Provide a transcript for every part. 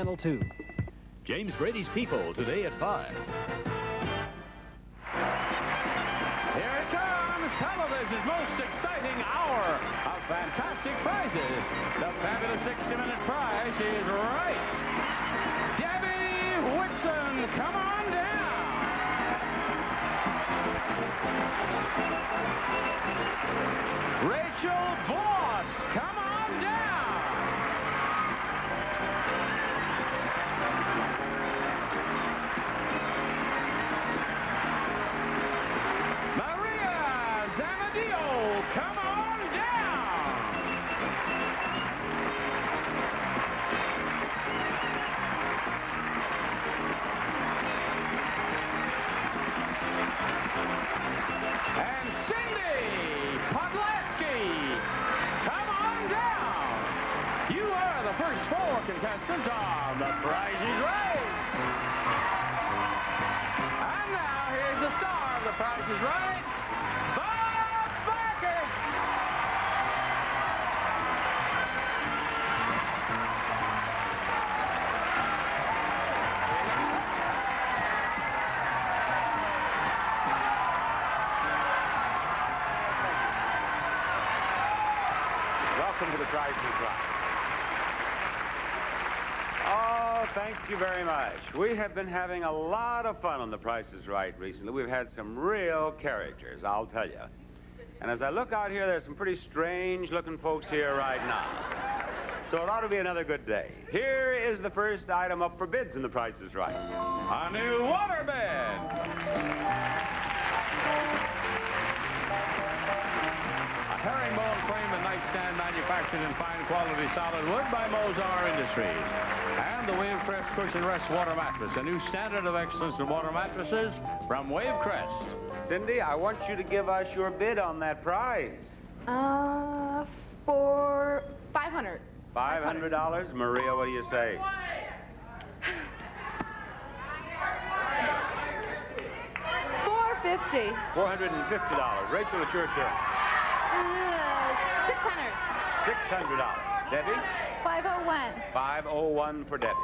Channel 2. James Brady's People, today at 5. Here it comes, television's most exciting hour of fantastic prizes. The fabulous 60-minute prize is right. Debbie Whitson, come on down. Rachel Voss, come on down. Maria Zamadio, come on down. And Cindy Podlaski, come on down. You are the first 4 contestants on The Price is Right. And now here's the star of The Price is Right, Bob Barker. Welcome to The Price is Right. Oh, thank you very much. We have been having a lot of fun on The Price is Right recently. We've had some real characters, I'll tell you. And as I look out here, there's some pretty strange-looking folks here right now. So it ought to be another good day. Here is the first item up for bids in The Price is Right. A new waterbed. A herringbone frame and nightstand manufactured in fine quality solid wood by Mozar Industries. And the Wavecrest Cushion Rest Water Mattress, a new standard of excellence in water mattresses from Wavecrest. Cindy, I want you to give us your bid on that prize. For $500. $500. Maria, what do you say? $450. $450. Rachel, it's your turn. $600. $600. Debbie? $501. $501 for Debbie.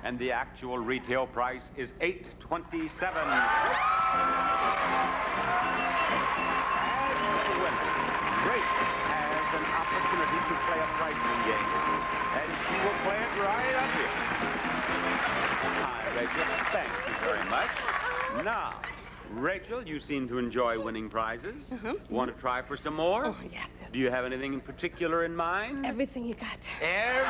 And the actual retail price is $827. As a winner, Rachel has an opportunity to play a pricing game. And she will play it right up here. Hi, Rachel. Thank you very much. Now, Rachel, you seem to enjoy winning prizes. Want to try for some more? Oh, yes. Do you have anything in particular in mind? Everything you got. Everything.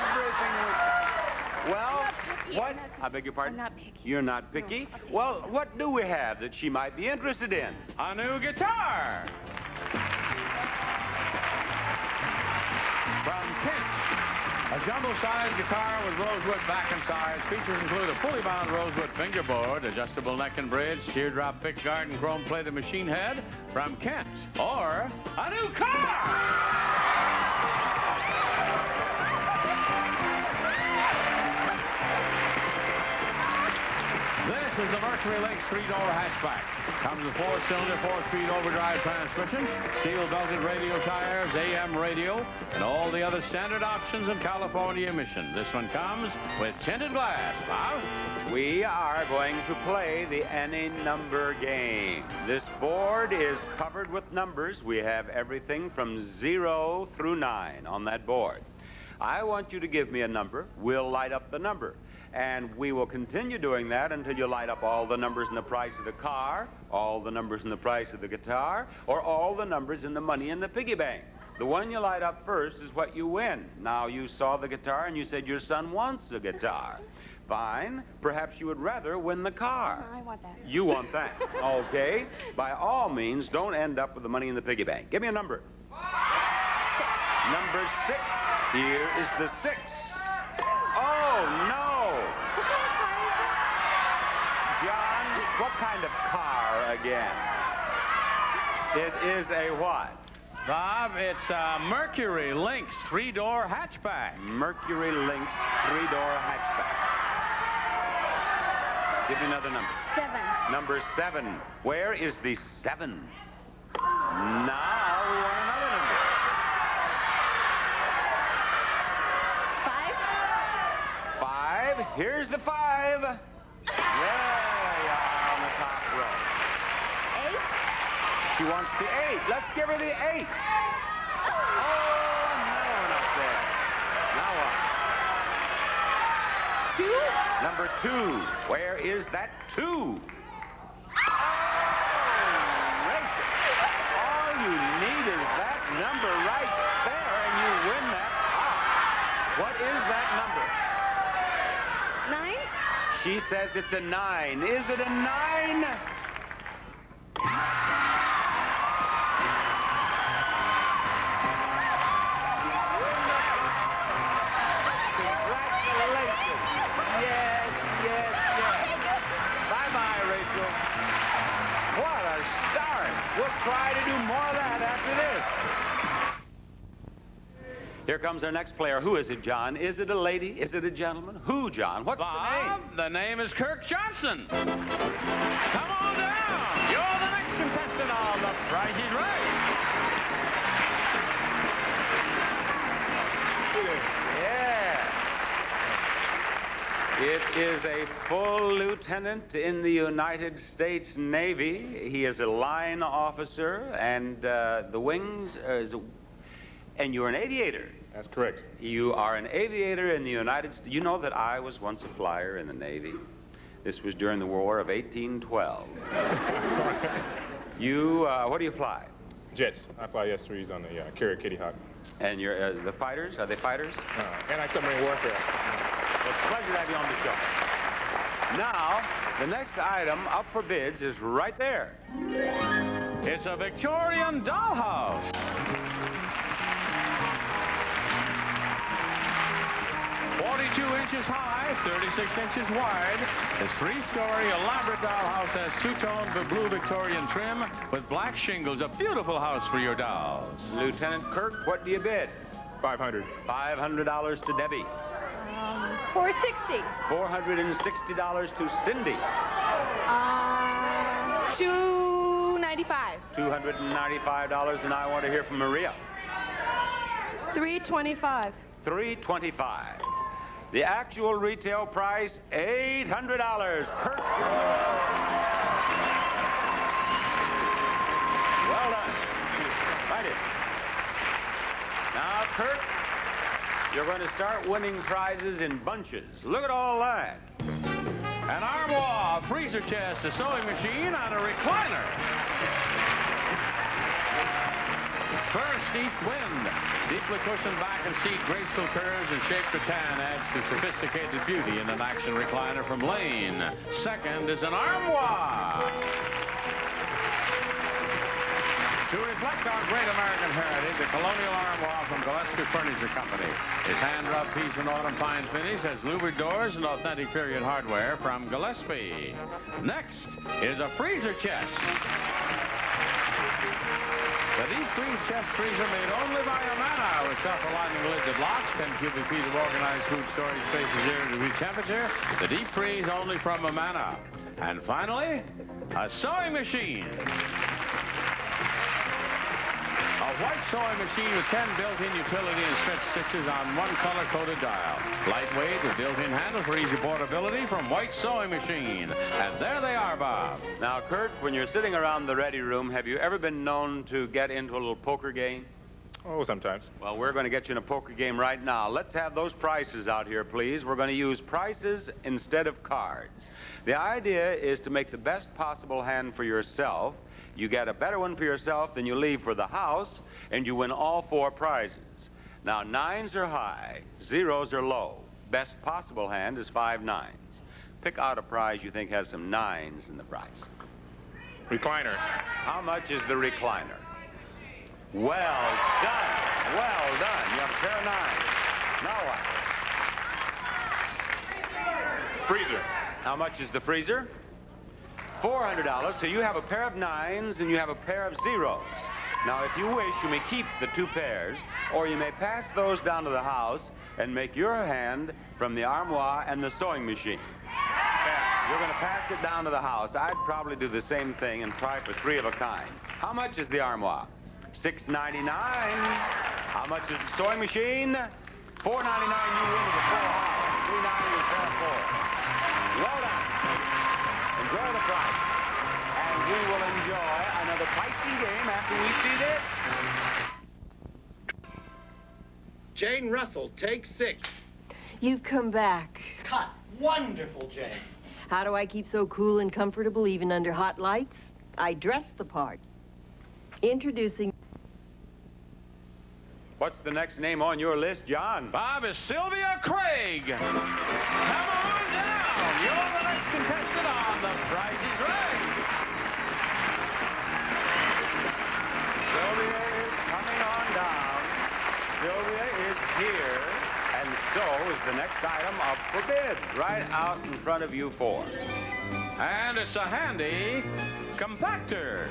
Well, I'm not picky. what? I'm not picky. I beg your pardon? I'm not picky. You're not picky? No, okay. Well, what do we have that she might be interested in? A new guitar. From Kent. A jumbo-sized guitar with rosewood back and sides. Features include a fully bound rosewood fingerboard, adjustable neck and bridge, teardrop pick guard, and chrome-plated machine head from Kent. Or a new car! This is the Mercury Lynx 3-door hatchback. Comes with 4-cylinder, 4-speed overdrive transmission, steel-belted radio tires, AM radio, and all the other standard options in California emission. This one comes with tinted glass. Bob? We are going to play the any number game. This board is covered with numbers. We have everything from 0 through 9 on that board. I want you to give me a number. We'll light up the number. And we will continue doing that until you light up all the numbers in the price of the car, all the numbers in the price of the guitar, or all the numbers in the money in the piggy bank. The one you light up first is what you win. Now, you saw the guitar and you said your son wants a guitar. Fine. Perhaps you would rather win the car. I want that. You want that. Okay. By all means, don't end up with the money in the piggy bank. Give me a number. 6. Number 6. Here is the 6. Oh, no. John, what kind of car again? It is a what? Bob, it's a Mercury Lynx 3-door hatchback. Mercury Lynx 3-door hatchback. Give me another number. 7. Number 7. Where is the 7? Now we want another number. 5. 5. Here's the 5. There you are on the top row. 8. She wants the 8. Let's give her the 8. Oh, another one up there. Now what? 2. Number 2. Where is that 2? Oh, Rachel. All you need is that number right there, and you win that pot. What is that number? 9. She says it's a 9. Is it a 9? Congratulations. Yes, yes, yes. Bye-bye, Rachel. What a start. We'll try to do more of that after this. Here comes our next player. Who is it, John? Is it a lady? Is it a gentleman? Who, John? What's the name? The name is Kirk Johnson. Come on down. You're the next contestant on The Price is Right. Yes. It is a full lieutenant in the United States Navy. He is a line officer, and the wings is a... And you're an aviator. That's correct. You are an aviator in the United States. You know that I was once a flyer in the Navy. This was during the War of 1812. You, what do you fly? Jets. I fly S-3s on the carrier Kitty Hawk. And you're as the fighters? Are they fighters? Anti-submarine warfare. Well, it's a pleasure to have you on the show. Now, the next item up for bids is right there. It's a Victorian dollhouse. 42 inches high, 36 inches wide. This 3-story elaborate dollhouse has 2-tone blue Victorian trim with black shingles. A beautiful house for your dolls. Lieutenant Kirk, what do you bid? $500. $500 to Debbie. 460. $460 to Cindy. 295. $295, and I want to hear from Maria. 325. $325. The actual retail price, $800. Kirk. Well done. Right in. Now, Kirk, you're going to start winning prizes in bunches. Look at all that. An armoire, a freezer chest, a sewing machine, and a recliner. First, East Wind. Deeply cushioned back and seat, graceful curves and shaped rattan adds to sophisticated beauty in an action recliner from Lane. Second is an armoire. To reflect our great American heritage, the Colonial Armoire from Gillespie Furniture Company. Its hand-rubbed piece and autumn fine finish has louvered doors and authentic period hardware from Gillespie. Next is a freezer chest. The deep freeze chest freezer made only by Amana with self-aligning lid that locks, 10 cubic feet of organized food storage space at 0-degree temperature. The deep freeze only from Amana. And finally, a sewing machine. A white sewing machine with 10 built-in utility and stretch stitches on one color-coded dial. Lightweight with built-in handle for easy portability from White Sewing Machine. And there they are, Bob. Now, Kurt, when you're sitting around the ready room, have you ever been known to get into a little poker game? Oh, sometimes. Well, we're going to get you in a poker game right now. Let's have those prices out here, please. We're going to use prices instead of cards. The idea is to make the best possible hand for yourself. You get a better one for yourself than you leave for the house, and you win all 4 prizes. Now, 9s are high, 0s are low. Best possible hand is 5 9s. Pick out a prize you think has some 9s in the price. Recliner. How much is the recliner? Well done. Well done. You have a pair of 9s. Now what? Freezer. How much is the freezer? $400. So you have a pair of 9s and you have a pair of 0s. Now, if you wish, you may keep the 2 pairs, or you may pass those down to the house and make your hand from the armoire and the sewing machine. You're going to pass it down to the house. I'd probably do the same thing and try for 3 of a kind. How much is the armoire? $6.99. How much is the sewing machine? $4.99. You win with a full house. $3.99 with a pair of 4. home after we see this. Jane Russell, take 6. You've come back. Cut. Wonderful, Jane. How do I keep so cool and comfortable even under hot lights? I dress the part. Introducing... What's the next name on your list, John? Bob, is Sylvia Craig. Come on down. You're the next contestant on The Price is Right. Sylvia is coming on down. Sylvia is here, and so is the next item up for bids, right out in front of you four. And it's a handy compactor.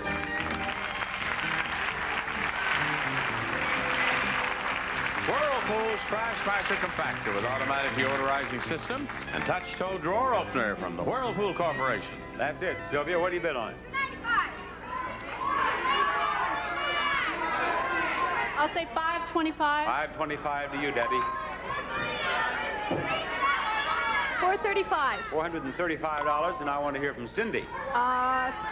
Whirlpool's Crash Master Compactor with automatic deodorizing system and touch-toe drawer opener from the Whirlpool Corporation. That's it. Sylvia, what do you bid on? 95. I'll say 525. $525 to you, Debbie. 435. $435, and I want to hear from Cindy.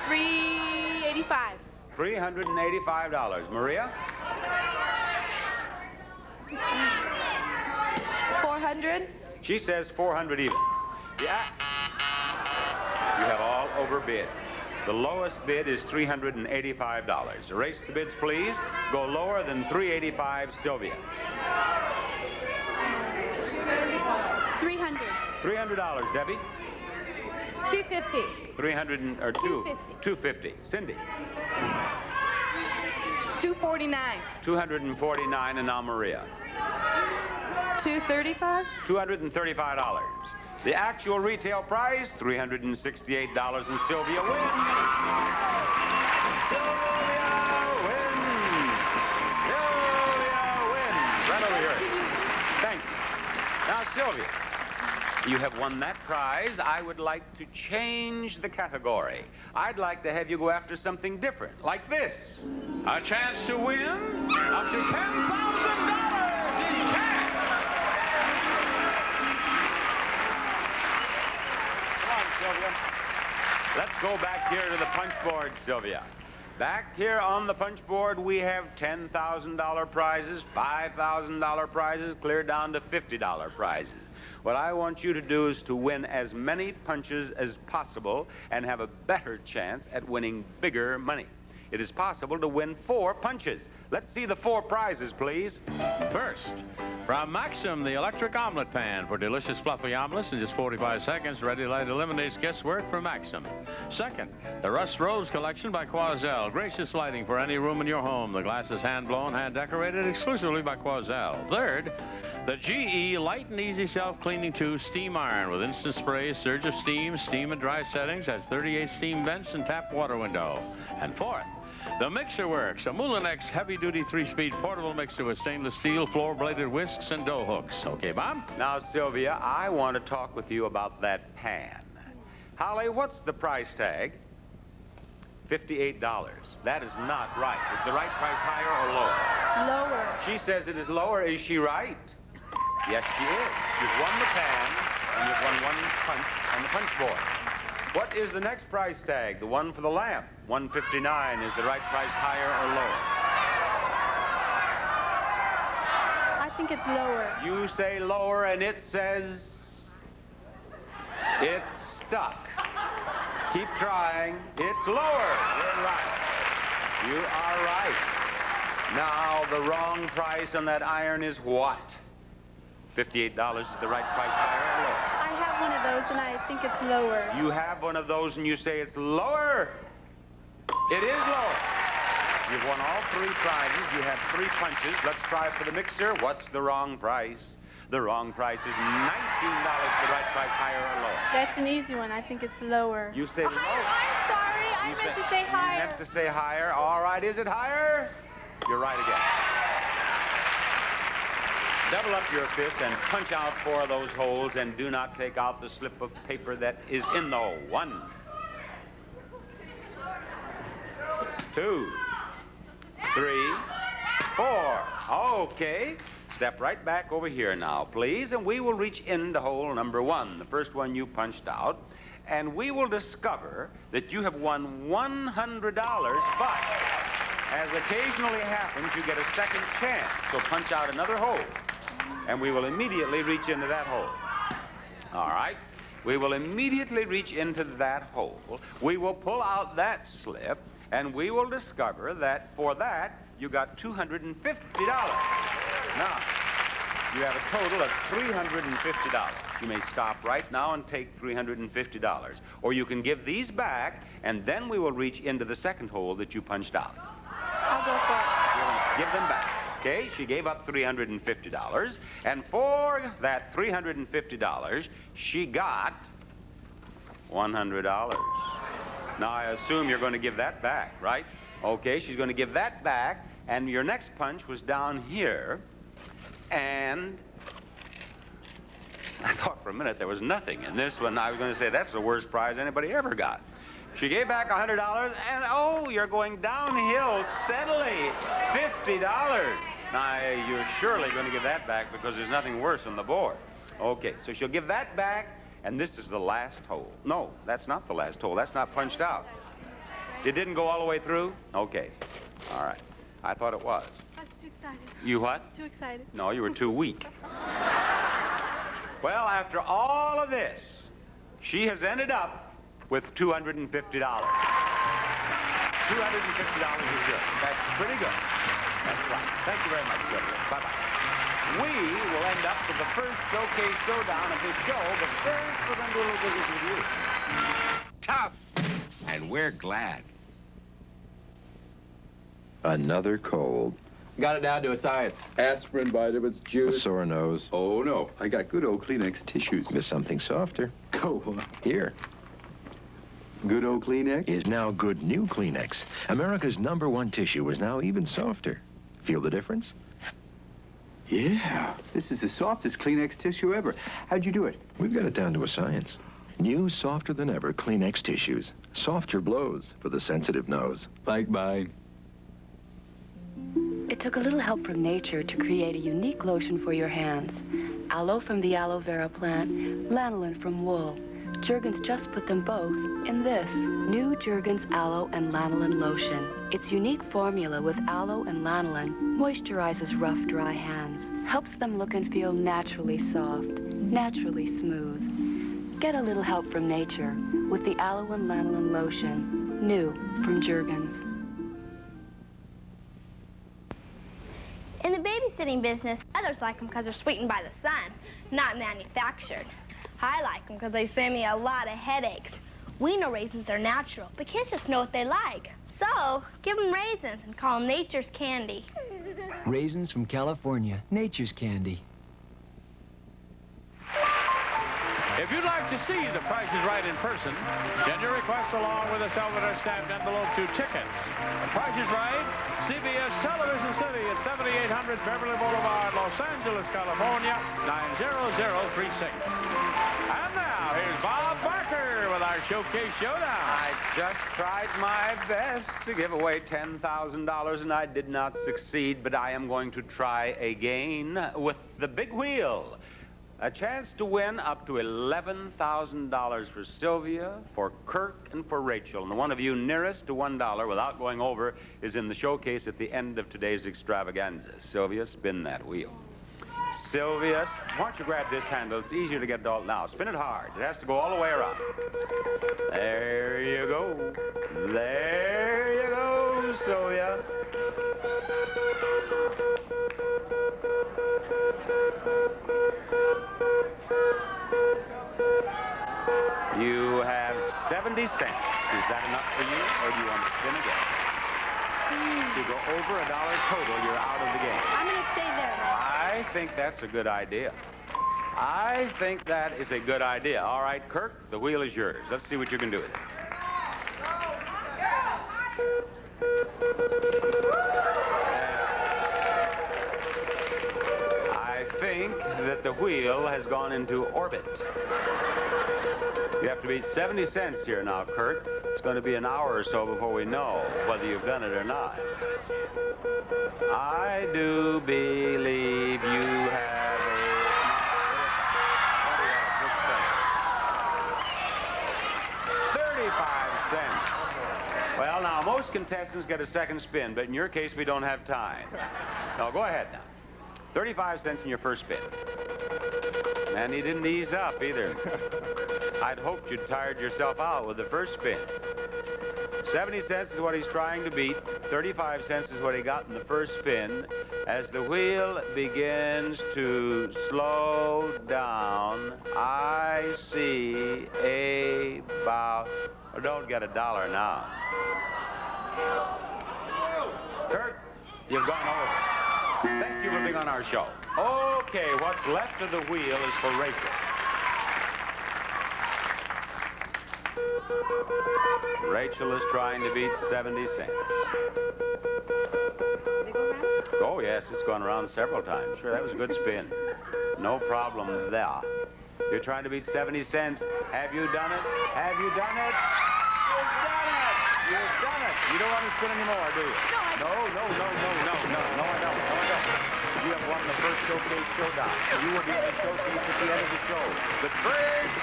385. $385. Maria? 400. She says 400 even. Yeah. You have all overbid. The lowest bid is $385. Erase the bids, please. Go lower than 385, Sylvia. 300. $300, Debbie. 250. 250. Cindy. 249. 249, and now Maria. 235. $235. The actual retail price, $368, and Sylvia wins. Sylvia wins. Sylvia wins. Right over here. Thank you. Now, Sylvia, you have won that prize. I would like to change the category. I'd like to have you go after something different, like this. A chance to win up to $10,000 in cash. Sylvia. Let's go back here to the punch board, Sylvia. Back here on the punch board, we have $10,000 prizes, $5,000 prizes, clear down to $50 prizes. What I want you to do is to win as many punches as possible and have a better chance at winning bigger money. It is possible to win 4 punches. Let's see the 4 prizes, please. First, from Maxim, the electric omelet pan for delicious fluffy omelets in just 45 seconds. Ready Light eliminates guesswork from Maxim. Second, the Rust Rose collection by Quoizel. Gracious lighting for any room in your home. The glass is hand-blown, hand-decorated exclusively by Quoizel. Third, the GE Light and Easy Self-Cleaning 2 Steam Iron with instant spray, surge of steam, steam and dry settings, has 38 steam vents and tap water window. And fourth, the Mixer Works, a Moulinex heavy-duty 3-speed portable mixer with stainless steel floor-bladed whisks and dough hooks. Okay, Bob? Now, Sylvia, I want to talk with you about that pan. Holly, what's the price tag? $58. That is not right. Is the right price higher or lower? Lower. She says it is lower. Is she right? Yes, she is. You've won the pan, and you've won 1 punch on the punch board. What is the next price tag? The one for the lamp. $159. Is the right price higher or lower? I think it's lower. You say lower, and it says it's stuck. Keep trying. It's lower. You're right. You are right. Now, the wrong price on that iron is what? $58 is the right price higher or lower? I have one of those, and I think it's lower. You have one of those, and you say it's lower. It is lower. You've won all 3 prizes. You have 3 punches. Let's try it for the mixer. What's the wrong price? The wrong price is $19. The right price higher or lower? That's an easy one. I think it's lower. You say lower. I'm sorry. I meant to say higher. You meant to say higher. All right. Is it higher? You're right again. Double up your fist and punch out 4 of those holes, and do not take out the slip of paper that is in the 1, 2, 3, 4. Okay. Step right back over here now, please, and we will reach into hole number 1, the first one you punched out, and we will discover that you have won $100, but As occasionally happens, you get a second chance. So punch out another hole, and we will immediately reach into that hole. All right? We will immediately reach into that hole. We will pull out that slip, and we will discover that for that, you got $250. Now, you have a total of $350. You may stop right now and take $350. Or you can give these back, and then we will reach into the second hole that you punched out. I'll go for it. You're going to give them back. Okay, she gave up $350. And for that $350, she got $100. Now, I assume you're going to give that back, right? Okay, she's going to give that back, and your next punch was down here, and I thought for a minute there was nothing in this one. I was going to say, that's the worst prize anybody ever got. She gave back $100, and oh, you're going downhill steadily. $50. Now, you're surely going to give that back because there's nothing worse on the board. Okay, so she'll give that back, and this is the last hole. No, that's not the last hole. That's not punched out. It didn't go all the way through? Okay. All right. I thought it was. I was too excited. You what? Too excited. No, you were too weak. Well, after all of this, she has ended up with $250. $250 is yours. That's pretty good. That's right. Thank you very much, Sylvia. Bye-bye. We will end up with the first showcase showdown of this show, but first we're going to do a little business with you. Tough. And we're glad. Another cold. Got it down to a science. Aspirin, vitamins, A juice. sore nose. Oh, no. I got good old Kleenex tissues. Miss something softer. Go on. Here Good old Kleenex? is now good new Kleenex. America's #1 tissue is now even softer. Feel the difference? Yeah. This is the softest Kleenex tissue ever. How'd you do it? We've got it down to a science. New, softer than ever Kleenex tissues. Softer blows for the sensitive nose. Like mine. It took a little help from nature to create a unique lotion for your hands. Aloe from the aloe vera plant, lanolin from wool. Jergens just put them both in this new Jergens Aloe and Lanolin Lotion. Its unique formula with aloe and lanolin moisturizes rough, dry hands, helps them look and feel naturally soft, naturally smooth. Get a little help from nature with the Aloe and Lanolin Lotion, new from Jergens. In the babysitting business, others like them because they're sweetened by the sun, not manufactured. I like them because they save me a lot of headaches. We know raisins are natural, but kids just know what they like. So, give them raisins and call them nature's candy. Raisins from California, nature's candy. If you'd like to see The Price is Right in person, send your request along with a Salvador stamped envelope to Tickets. The Price is Right, CBS Television City at 7800 Beverly Boulevard, Los Angeles, California, 90036. And now, here's Bob Barker with our Showcase Showdown. I just tried my best to give away $10,000, and I did not succeed, but I am going to try again with the big wheel. A chance to win up to $11,000 for Sylvia, for Kirk, and for Rachel. And the one of you nearest to $1 without going over is in the showcase at the end of today's extravaganza. Sylvia, spin that wheel. Sylvia, why don't you grab this handle? It's easier to get it all. Now, spin it hard. It has to go all the way around. There you go. There you go, Sylvia. You have 70 cents. Is that enough for you, or do you want to spin again? If you go over $1 total, you're out of the game. I'm going to stay there, though. I think that's a good idea. I think that is a good idea. All right, Kirk, the wheel is yours. Let's see what you can do with it. I think that the wheel has gone into orbit. You have to beat 70 cents here now, Kirk. It's going to be an hour or so before we know whether you've done it or not. I do believe you have a... 35 cents. Well, now, Now, most contestants get a second spin, but in your case, we don't have time. So go ahead now. 35 cents in your first spin. And he didn't ease up either. I'd hoped you'd tired yourself out with the first spin. 70 cents is what he's trying to beat. 35 cents is what he got in the first spin. As the wheel begins to slow down, I see about... Oh, don't get $1 now. Kurt, you've gone over. Thank you for being on our show. Okay, what's left of the wheel is for Rachel. Rachel is trying to beat 70 cents. Oh, yes, it's gone around several times. Sure, that was a good spin. No problem there. You're trying to beat 70 cents. Have you done it? Have you done it? You've done it! You've done it! You don't want to spin anymore, do you? No, I don't. You have won the first Showcase Showdown. You will be in the showcase at the end of the show. But first,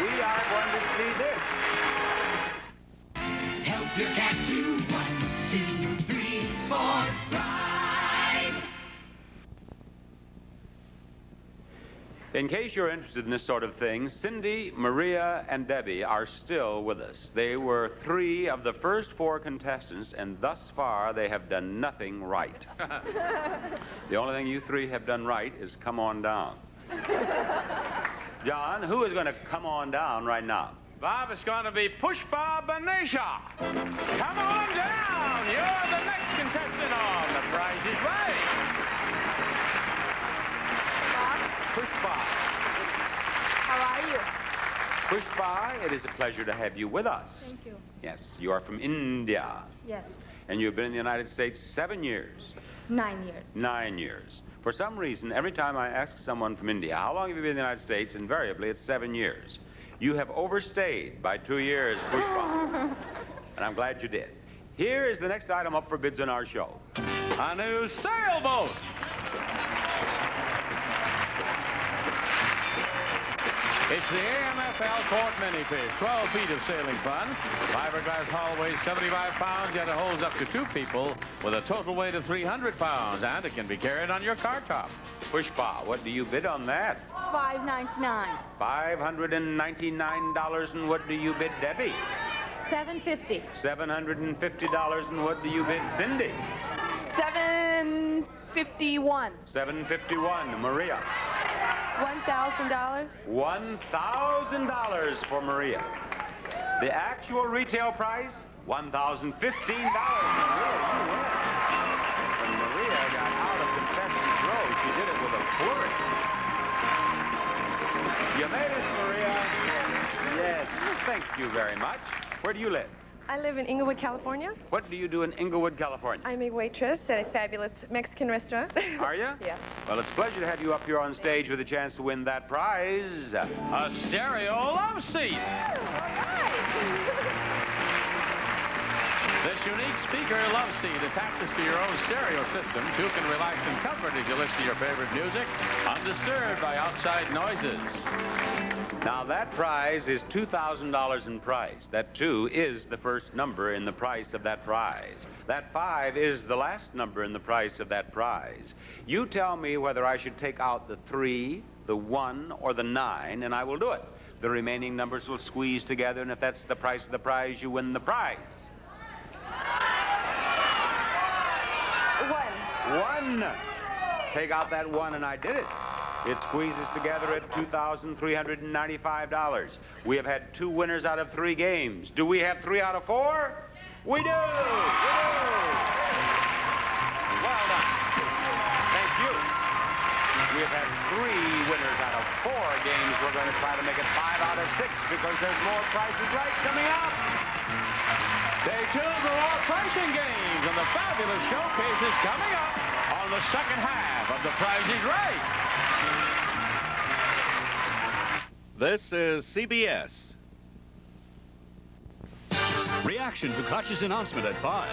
we are going to see this. Help your cat to 1, 2, 3, 4, thrive. In case you're interested in this sort of thing, Cindy, Maria, and Debbie are still with us. They were 3 of the first 4 contestants, and thus far they have done nothing right. The only thing you 3 have done right is come on down. John, who is going to come on down right now? Bob, it's going to be Pushpa Banesha. Come on down. You're the next contestant on The Price is Right. Pushpa. How are you? Pushpa, it is a pleasure to have you with us. Thank you. Yes, you are from India. Yes. And you've been in the United States 7 years. 9 years. 9 years. For some reason, every time I ask someone from India, how long have you been in the United States? Invariably, it's 7 years. You have overstayed by 2 years, Pushpa. And I'm glad you did. Here is the next item up for bids on our show. A new sailboat. It's the AMFL Court Mini-Fish, 12 feet of sailing fun. Fiberglass hull weighs 75 pounds, yet it holds up to 2 people with a total weight of 300 pounds, and it can be carried on your car top. Pushpa, what do you bid on that? $5.99. $599, and what do you bid, Debbie? $7.50. $750, and what do you bid, Cindy? $7.51. $751, Maria. $1,000. $1,000 for Maria. The actual retail price, $1,015. Maria, you win. When Maria got out of contestant's row, she did it with a flourish. You made it, Maria. Yes, thank you very much. Where do you live? I live in Inglewood, California. What do you do in Inglewood, California? I'm a waitress at a fabulous Mexican restaurant. Are you? Yeah. Well, it's a pleasure to have you up here on stage with a chance to win that prize. A stereo love seat. This unique speaker love seat attaches to your own stereo system. 2 can relax in comfort as you listen to your favorite music, undisturbed by outside noises. Now, that prize is $2,000 in price. That 2 is the first number in the price of that prize. That 5 is the last number in the price of that prize. You tell me whether I should take out the 3, the 1, or the 9, and I will do it. The remaining numbers will squeeze together, and if that's the price of the prize, you win the prize. 1. Take out that 1, and I did it. It squeezes together at $2,395. We have had 2 winners out of 3 games. Do we have 3 out of 4? We do! We do! Well done. Thank you. We have had 3 winners out of 4 games. We're going to try to make it 5 out of 6 because there's more Price is Right coming up. Stay tuned for more pricing games, and the fabulous showcase is coming up on the second half of The Price is Right. This is CBS. Reaction to Koch's announcement at 5.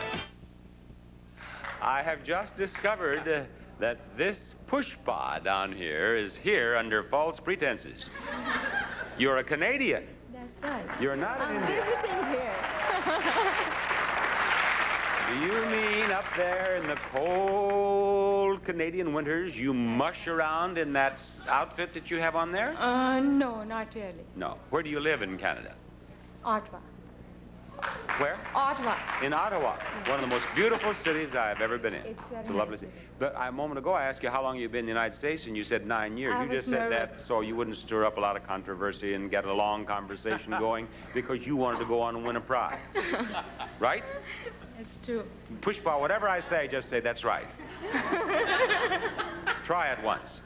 I have just discovered that this Pushpa down here is here under false pretenses. You're a Canadian. That's right. You're not an I'm Indian. visiting here. Do you mean up there in the cold Canadian winters, you mush around in that outfit that you have on there? No, not really. No. Where do you live in Canada? Ottawa. Where? Ottawa. In Ottawa, one of the most beautiful cities I've ever been in. It's very a lovely nice city. But a moment ago, I asked you how long you've been in the United States, and you said 9 years. I You was just said that nervous. so you wouldn't stir up a lot of controversy and get a long conversation going because you wanted to go on and win a prize. Right? It's true. Pushpa, whatever I say, just say that's right. Try it once.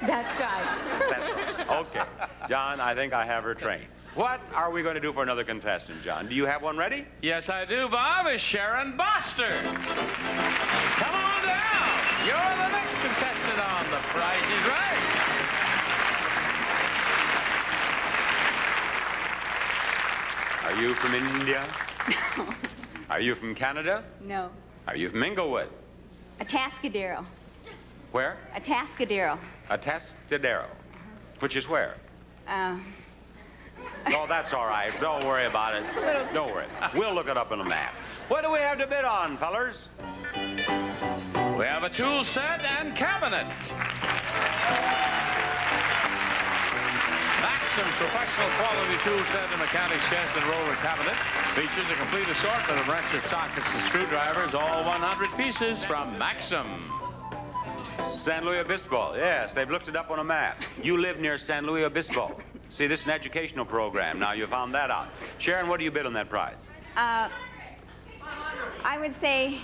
That's right. That's right. Okay. John, I think I have her trained. What are we going to do for another contestant, John? Do you have one ready? Yes, I do, Bob. Is Sharon Boster. Come on down. You're the next contestant on The Price is Right. Are you from India? Are you from Canada? No. Are you from Inglewood? Atascadero. Where? Atascadero. Atascadero. Which is where? Uh, Oh, that's all right. Don't worry about it. Don't worry. We'll look it up on a map. What do we have to bid on, fellers? We have a tool set and cabinet. Maxim's professional quality tool set and mechanics chest and roller cabinet features a complete assortment of wrenches, sockets, and screwdrivers, all 100 pieces from Maxim. San Luis Obispo. Yes, they've looked it up on a map. You live near San Luis Obispo. See, this is an educational program. Now you found that out. Sharon, what do you bid on that prize? I would say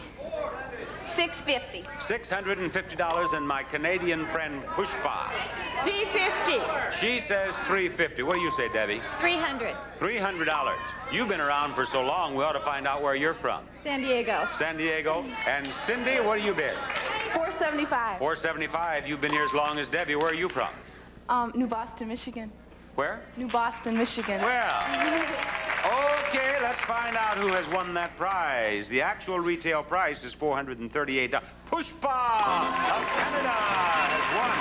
$650. $650, and my Canadian friend Pushpa. $350. She says $350. What do you say, Debbie? $300. $300. You've been around for so long, we ought to find out where you're from. San Diego. San Diego. And Cindy, what do you bid? $475. $475. You've been here as long as Debbie. Where are you from? New Boston, Michigan. Where? New Boston, Michigan. Well, okay, let's find out who has won that prize. The actual retail price is $438. Pushpa of Canada has won.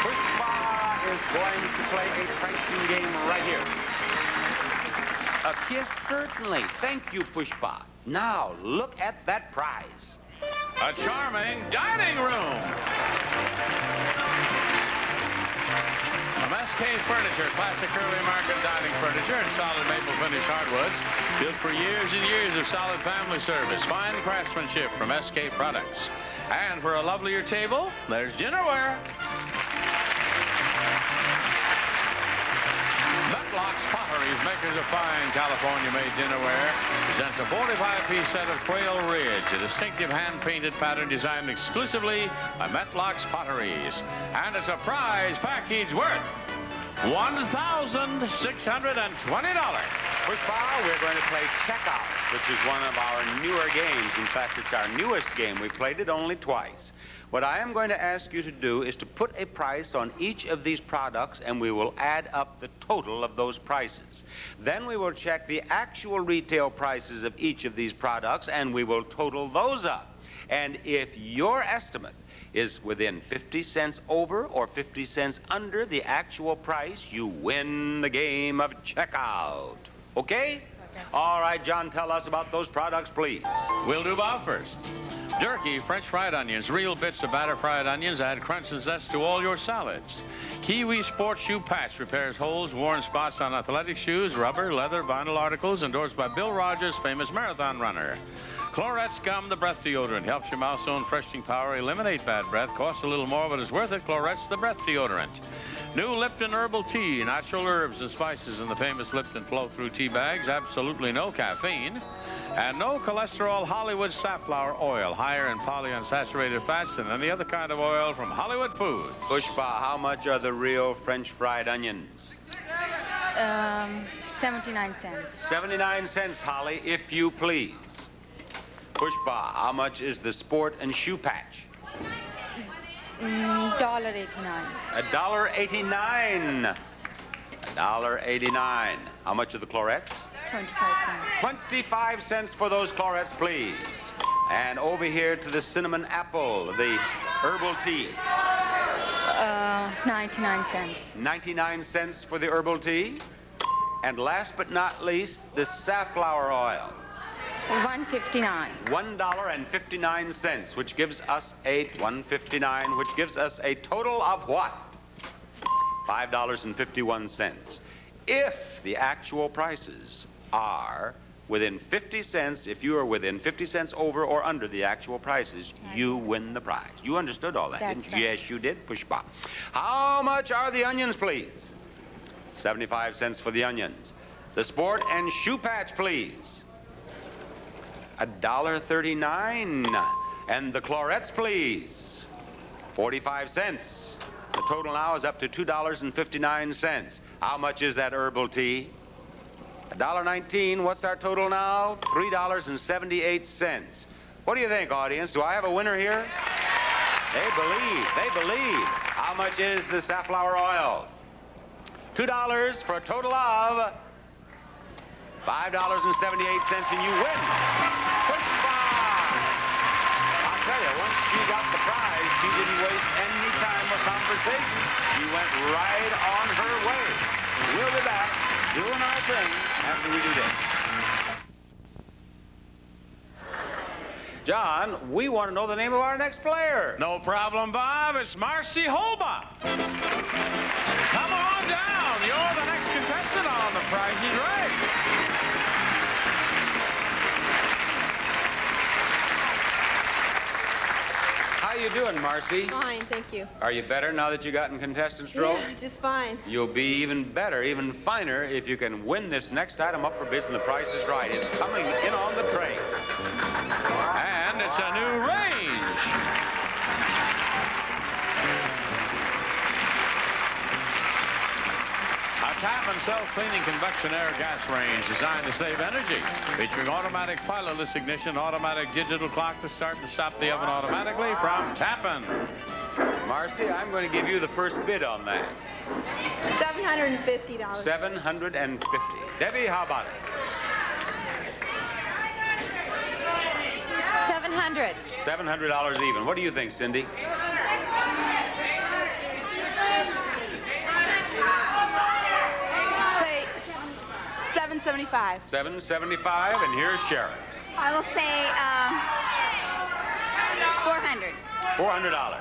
Pushpa is going to play a pricing game right here. A kiss, certainly. Thank you, Pushpa. Now, look at that prize. A charming dining room. From SK Furniture, classic early market dining furniture and solid maple finish hardwoods, built for years and years of solid family service, fine craftsmanship from SK Products. And for a lovelier table, there's dinnerware. Metlocks Potteries, makers of fine California-made dinnerware, presents a 45-piece set of Quail Ridge, a distinctive hand-painted pattern designed exclusively by Metlocks Potteries. And it's a prize package worth $1,620. Pushpa, we're going to play Checkout, which is one of our newer games. In fact, it's our newest game. We played it only twice. What I am going to ask you to do is to put a price on each of these products, and we will add up the total of those prices. Then we will check the actual retail prices of each of these products, and we will total those up. And if your estimate is within 50 cents over or 50 cents under the actual price, you win the game of Checkout. Okay? All right, John, tell us about those products, please. We'll do Bob first. Jerky, French fried onions, real bits of batter fried onions add crunch and zest to all your salads. Kiwi Sports Shoe Patch repairs holes, worn spots on athletic shoes, rubber, leather, vinyl articles, endorsed by Bill Rogers, famous marathon runner. Clorette's Gum, the breath deodorant, helps your mouth's own freshening power eliminate bad breath. Costs a little more, but is worth it. Clorette's, the breath deodorant. New Lipton Herbal Tea, natural herbs and spices in the famous Lipton flow-through tea bags. Absolutely no caffeine. And no cholesterol Hollywood safflower oil, higher in polyunsaturated fats than any other kind of oil from Hollywood Foods. Pushpa, how much are the real French fried onions? 79 cents. 79 cents, Holly, if you please. Pushpa, how much is the sport and shoe patch? $1.89. $1.89. $1.89. How much are the Clorettes? 25 cents. 25 cents for those Clorettes, please. And over here to the cinnamon apple, the herbal tea. 99 cents. 99 cents for the herbal tea. And last but not least, the safflower oil. $1.59. $1.59, which gives us a $1.59, which gives us a total of what? $5.51. If the actual prices are within 50 cents, if you are within 50 cents over or under the actual prices, you win the prize. You understood all that, didn't you? Right. Yes, you did. Pushpa. How much are the onions, please? 75 cents for the onions. The sport and shoe patch, please. $1.39. And the chlorets, please. 45 cents. The total now is up to $2.59. How much is that herbal tea? $1.19. What's our total now? $3.78. What do you think, audience? Do I have a winner here? They believe. They believe. How much is the safflower oil? $2 for a total of $5.78, and you win. Pushpa! I'll tell you, once she got the prize, she didn't waste any time or conversation. She went right on her way. We'll be back doing our thing after we do this. John, we want to know the name of our next player. No problem, Bob. It's Marcy Holba. Come on down. You're the next contestant on The Price is Right. How you doing, Marcy? Fine, thank you. Are you better now that you got in contestant's row? Yeah, just fine. You'll be even better, even finer, if you can win this next item up for bids, and The Price is Right. It's coming in on the train. And it's a new range. A tap and self-cleaning convection air gas range designed to save energy. Featuring automatic pilotless ignition, automatic digital clock to start and stop the oven automatically from Tappan. Marcy, I'm going to give you the first bid on that. $750. $750. Debbie, how about it? $700. $700 even. What do you think, Cindy? Say $775. $775, and here's Sharon. I will say $400. $400.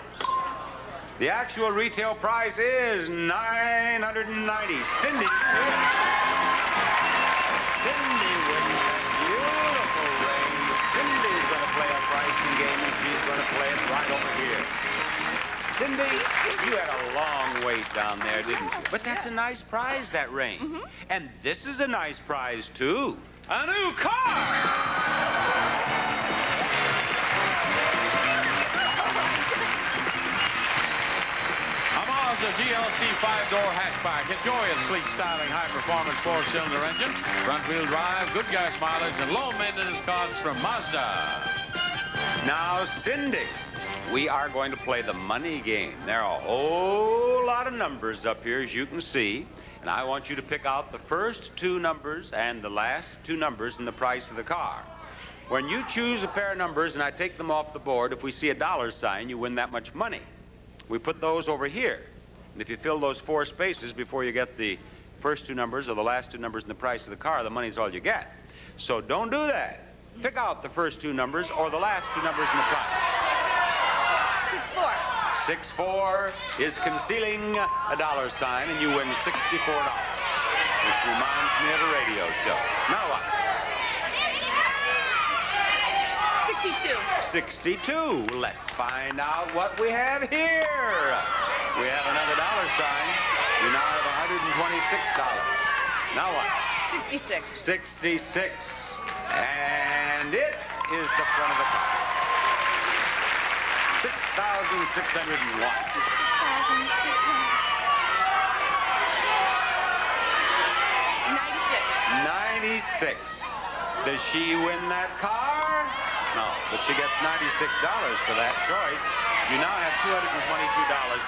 The actual retail price is $990. Cindy. Cindy wins that beautiful range. Cindy's going to play a pricing game, and she's going to play it right over here. Cindy, you had a long wait down there, didn't you? But that's a nice prize, that range. Mm-hmm. And this is a nice prize, too. A new car! A GLC 5-door hatchback. Enjoy its sleek, styling, high-performance 4-cylinder engine, front-wheel drive, good gas mileage, and low maintenance costs from Mazda. Now, Cindy, we are going to play the money game. There are a whole lot of numbers up here, as you can see, and I want you to pick out the first two numbers and the last two numbers in the price of the car. When you choose a pair of numbers and I take them off the board, if we see a dollar sign, you win that much money. We put those over here. And if you fill those 4 spaces before you get the first two numbers or the last two numbers in the price of the car, the money's all you get. So don't do that. Pick out the first two numbers or the last two numbers in the price. 64. 64 is concealing a dollar sign, and you win $64, which reminds me of a radio show. Now what? 62. 62. Let's find out what we have here. We have another dollar sign. You now have $126. Now what? 66. 66. And it is the front of the car. 6,601. 96. Does she win that car? No, but she gets $96 for that choice. You now have $222,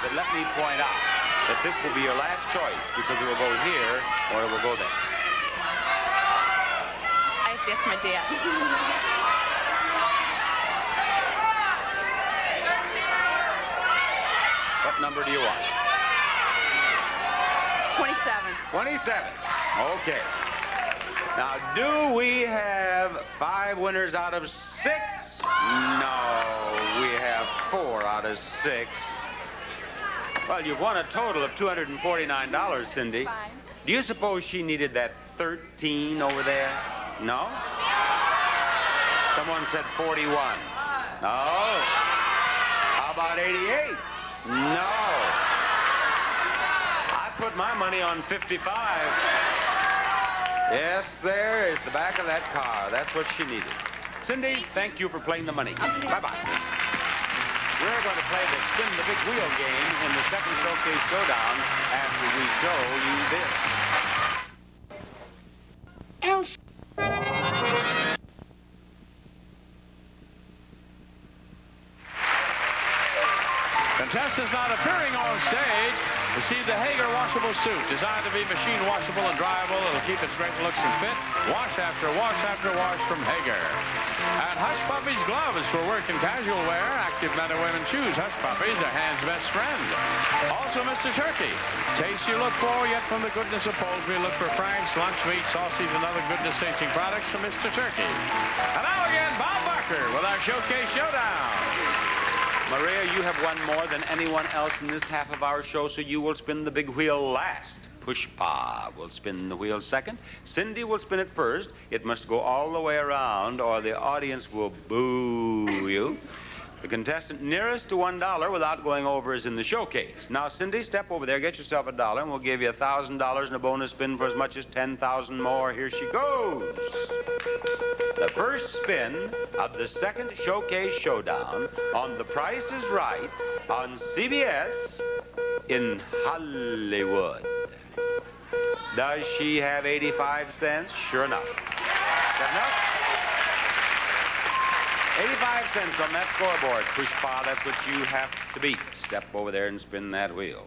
but let me point out that this will be your last choice because it will go here or it will go there. I have to ask my dad. What number do you want? 27. 27. Okay. Now, do we have 5 winners out of 6? No, we have 4 out of 6. Well, you've won a total of $249, Cindy. Fine. Do you suppose she needed that 13 over there? No? Someone said 41. No. How about 88? No. I put my money on 55. Yes, there is the back of that car. That's what she needed. Cindy, thank you for playing the money game. Bye-bye. We're going to play the Spin the Big Wheel game in the second Showcase Showdown after we show you this. Contestants not appearing on stage receive the Hager washable suit, designed to be machine washable and dryable. It'll keep its great looks and fit. Wash after wash after wash from Hager. And Hush Puppies gloves for work and casual wear. Active men and women choose Hush Puppies, their hand's best friend. Also, Mr. Turkey. Taste you look for, yet from the goodness of poultry, look for Frank's, lunch meat, sausage, and other goodness-tasting products from Mr. Turkey. And now again, Bob Barker with our Showcase Showdown. Maria, you have won more than anyone else in this half of our show, so you will spin the big wheel last. Pushpa will spin the wheel second. Cindy will spin it first. It must go all the way around, or the audience will boo you. The contestant nearest to $1 without going over is in the showcase. Now, Cindy, step over there, get yourself $1, and we'll give you $1,000 and a bonus spin for as much as 10,000 more. Here she goes. The first spin of the second Showcase Showdown on The Price is Right on CBS in Hollywood. Does she have 85 cents? Sure enough. Is that enough? 85 cents on that scoreboard. Pushpa, that's what you have to beat. Step over there and spin that wheel.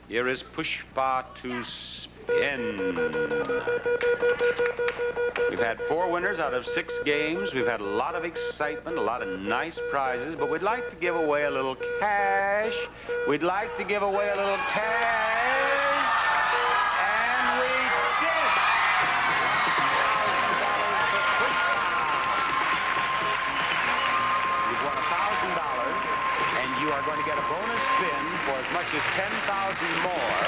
Here is Pushpa to spin. We've had 4 winners out of 6 games. We've had a lot of excitement, a lot of nice prizes, but we'd like to give away a little cash. We'd like to give away a little cash. And we did. You've won $1,000, and you are going to get a bonus spin for as much as 10,000 more.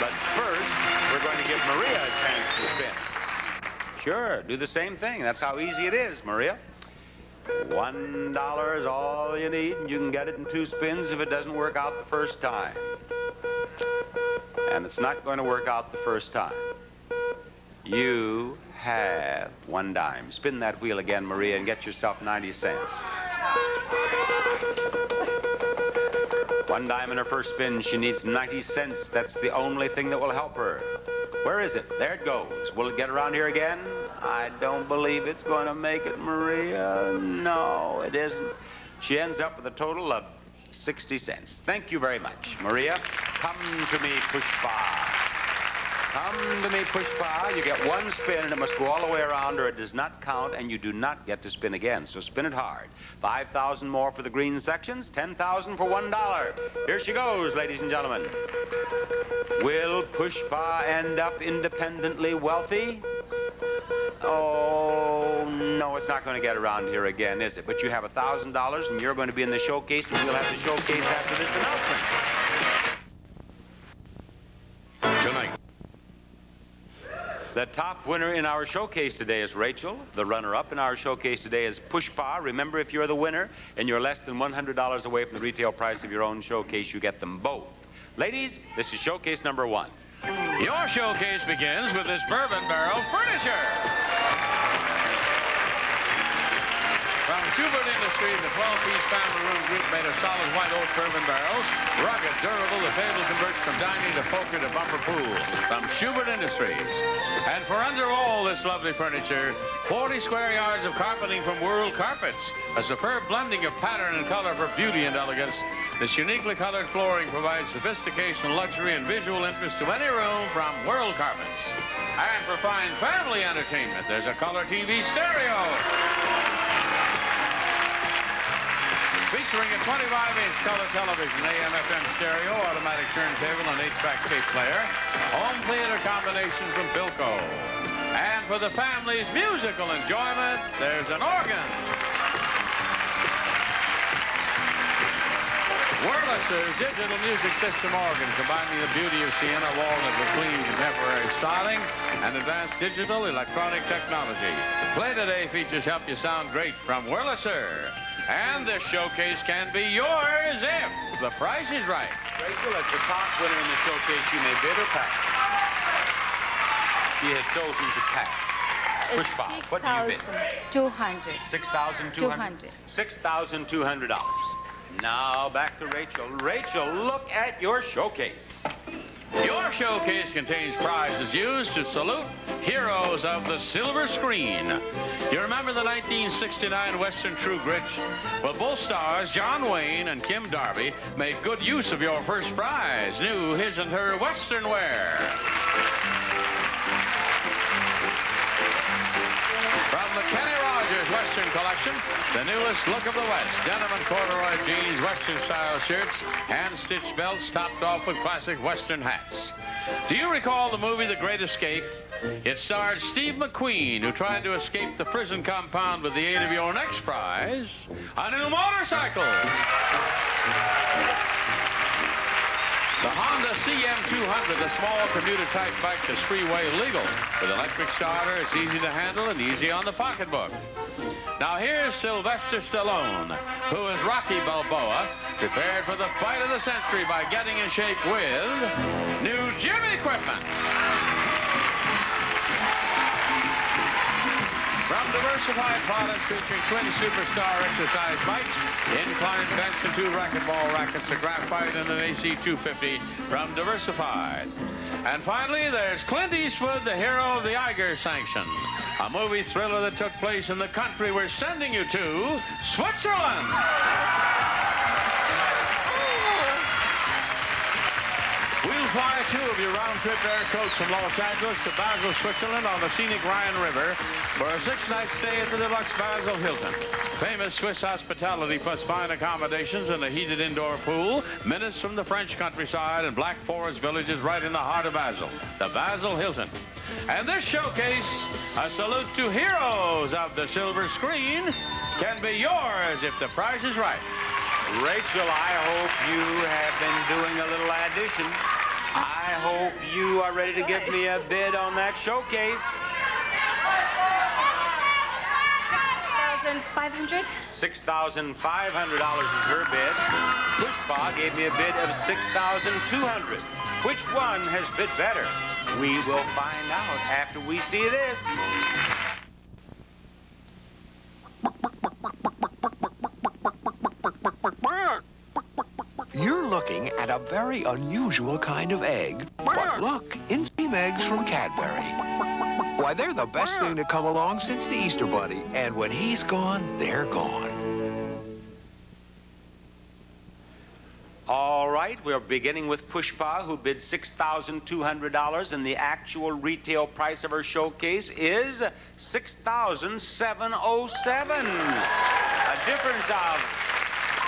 But first, we're going to give Maria a chance to spin. Sure, do the same thing. That's how easy it is, Maria. $1 is all you need, and you can get it in 2 spins if it doesn't work out the first time. And it's not going to work out the first time. You have 1 dime. Spin that wheel again, Maria, and get yourself 90 cents. 1 dime in her first spin. She needs 90 cents. That's the only thing that will help her. Where is it? There it goes. Will it get around here again? I don't believe it's going to make it, Maria. No, it isn't. She ends up with a total of 60 cents. Thank you very much. Maria, come to me, Pushpa. Come to me, Pushpa. You get 1 spin, and it must go all the way around, or it does not count, and you do not get to spin again. So spin it hard. 5,000 more for the green sections, 10,000 for $1. Here she goes, ladies and gentlemen. Will Pushpa end up independently wealthy? Oh, no, it's not going to get around here again, is it? But you have $1,000, and you're going to be in the showcase, and we'll have the showcase after this announcement. Tonight. The top winner in our showcase today is Rachel. The runner-up in our showcase today is Pushpa. Remember, if you're the winner and you're less than $100 away from the retail price of your own showcase, you get them both. Ladies, this is showcase number 1. Your showcase begins with this bourbon barrel furniture. From Schubert Industries, the 12-piece family room group made of solid white oak bourbon barrels. Rugged, durable, the table converts from dining to poker to bumper pool. From Schubert Industries. And for under all this lovely furniture, 40 square yards of carpeting from World Carpets. A superb blending of pattern and color for beauty and elegance. This uniquely colored flooring provides sophistication, luxury, and visual interest to any room from World Carpets. And for fine family entertainment, there's a color TV stereo. Featuring a 25-inch color television, AM/FM stereo, automatic turntable, and 8-track tape player. Home theater combination from Philco. And for the family's musical enjoyment, there's an organ. Wurlitzer's digital music system organ, combining the beauty of Sienna walnut with clean contemporary styling and advanced digital electronic technology. Play Today features help you sound great from Wurlitzer. And this showcase can be yours if the price is right. Rachel, as the top winner in the showcase, you may bid or pass. She has chosen to pass. Push Bob, what do you bid? $6,200. $6,200? $6,200. Now back to Rachel. Rachel, look at your showcase. Your showcase contains prizes used to salute heroes of the silver screen. You remember the 1969 Western True Grit? Well, both stars, John Wayne and Kim Darby, made good use of your first prize, new His and Her Western wear. From the Kenny Rogers Western Collection, the newest look of the West. Denim and corduroy jeans, Western-style shirts, hand-stitched belts topped off with classic Western hats. Do you recall the movie The Great Escape? It starred Steve McQueen, who tried to escape the prison compound with the aid of your next prize, a new motorcycle. The Honda CM200, a small commuter-type bike that's freeway legal. With electric starter, it's easy to handle and easy on the pocketbook. Now here's Sylvester Stallone, who is Rocky Balboa, prepared for the fight of the century by getting in shape with new gym equipment. From Diversified Products, featuring twin superstar exercise bikes, incline bench and 2 racquetball rackets, a graphite and an AC250 from Diversified. And finally, there's Clint Eastwood, the hero of the Eiger Sanction, a movie thriller that took place in the country we're sending you to, Switzerland. We'll fly 2 of your round-trip air coach from Los Angeles to Basel, Switzerland on the scenic Rhine River for a 6-night stay at the deluxe Basel Hilton. Famous Swiss hospitality plus fine accommodations and a heated indoor pool, minutes from the French countryside and Black Forest villages right in the heart of Basel, the Basel Hilton. And this showcase, a salute to heroes of the silver screen, can be yours if the price is right. Rachel, I hope you have been doing a little addition. I hope you are ready to give me a bid on that showcase. $6,500. $6,500 is her bid. Pushpa gave me a bid of $6,200. Which one has bid better? We will find out after we see this. You're looking at a very unusual kind of egg. But look, inseam eggs from Cadbury. Why, they're the best thing to come along since the Easter Bunny. And when he's gone, they're gone. All right, we're beginning with Pushpa, who bid $6,200, and the actual retail price of her showcase is $6,707. A difference of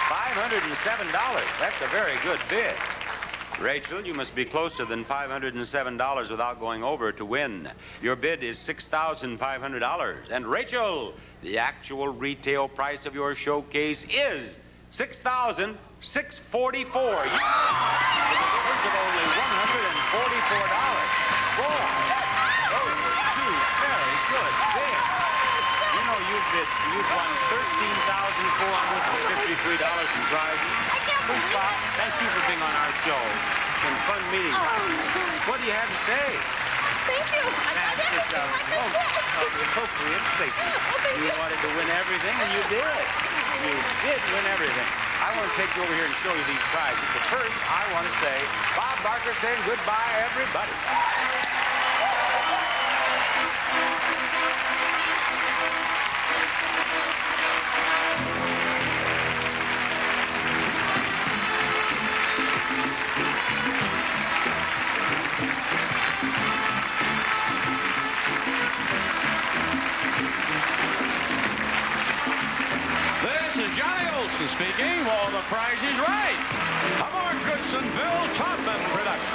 $507. That's a very good bid. Rachel, you must be closer than $507 without going over to win. Your bid is $6,500. And Rachel, the actual retail price of your showcase is $6,644. With a difference of only $144. Boy, those are 2 very good bids. You know, you've won $13,453 in prizes. Pushpa, thank you for being on our show. It's been fun meeting you. What do you have to say? Thank you. That's just appropriate statement. You wanted to win everything, and you did. You did win everything. I want to take you over here and show you these prizes. But first, I want to say, Bob Barker saying goodbye, everybody. This is Johnny Olson speaking. Price is Right. A Mark Goodson, Bill Todman production.